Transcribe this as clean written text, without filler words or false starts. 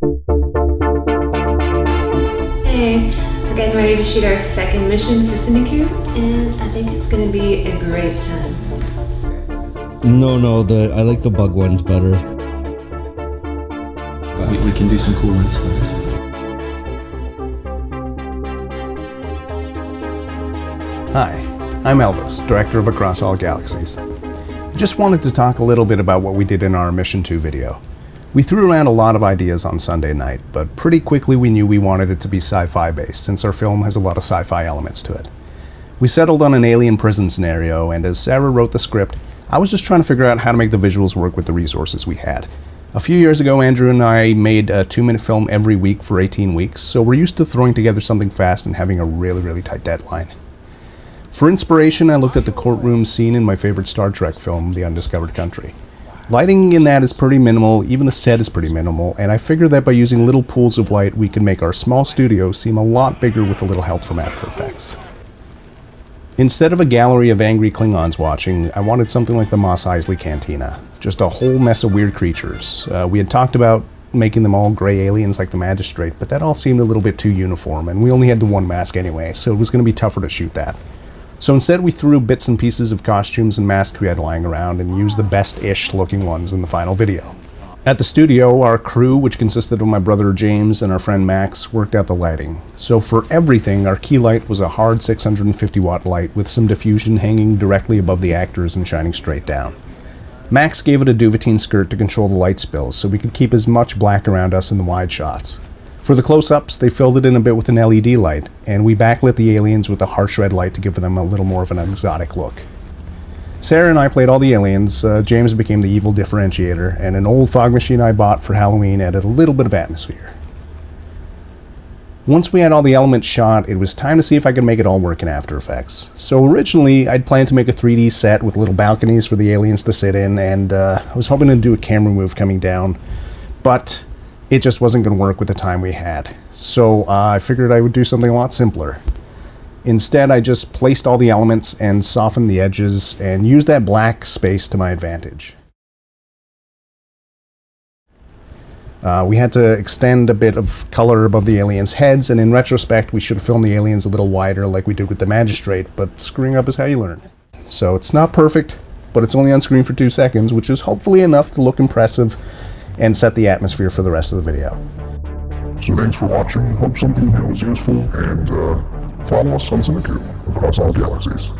Hey, we're getting ready to shoot our second mission for CineCoup, and I think it's going to be a great time. No, I like the bug ones better. We can do some cool lens flares. Hi, I'm Elvis, director of Across All Galaxies. I just wanted to talk a little bit about what we did in our Mission 2 video. We threw around a lot of ideas on Sunday night, but pretty quickly we knew we wanted it to be sci-fi based, since our film has a lot of sci-fi elements to it. We settled on an alien prison scenario, and as Sarah wrote the script, I was just trying to figure out how to make the visuals work with the resources we had. A few years ago, Andrew and I made a 2-minute film every week for 18 weeks, so we're used to throwing together something fast and having a really tight deadline. For inspiration, I looked at the courtroom scene in my favorite Star Trek film, The Undiscovered Country. Lighting in that is pretty minimal, even the set is pretty minimal, and I figured that by using little pools of light we could make our small studio seem a lot bigger with a little help from After Effects. Instead of a gallery of angry Klingons watching, I wanted something like the Mos Eisley Cantina. Just a whole mess of weird creatures. We had talked about making them all gray aliens like the Magistrate, but that all seemed a little bit too uniform, and we only had the one mask anyway, so it was going to be tougher to shoot that. So instead we threw bits and pieces of costumes and masks we had lying around and used the best-ish looking ones in the final video. At the studio, our crew, which consisted of my brother James and our friend Max, worked out the lighting. So for everything, our key light was a hard 650 watt light with some diffusion hanging directly above the actors and shining straight down. Max gave it a duvetine skirt to control the light spills so we could keep as much black around us in the wide shots. For the close-ups, they filled it in a bit with an LED light, and we backlit the aliens with a harsh red light to give them a little more of an exotic look. Sarah and I played all the aliens, James became the evil differentiator, and an old fog machine I bought for Halloween added a little bit of atmosphere. Once we had all the elements shot, it was time to see if I could make it all work in After Effects. So originally, I'd planned to make a 3D set with little balconies for the aliens to sit in, and I was hoping to do a camera move coming down, but it just wasn't going to work with the time we had. So I figured I would do something a lot simpler. Instead, I just placed all the elements and softened the edges and used that black space to my advantage. We had to extend a bit of color above the aliens' heads, and in retrospect, we should have filmed the aliens a little wider like we did with the Magistrate, but screwing up is how you learn. So it's not perfect, but it's only on screen for 2 seconds, which is hopefully enough to look impressive and set the atmosphere for the rest of the video. So thanks for watching, hope something here was useful, and follow us on CineCoup, Across All Galaxies.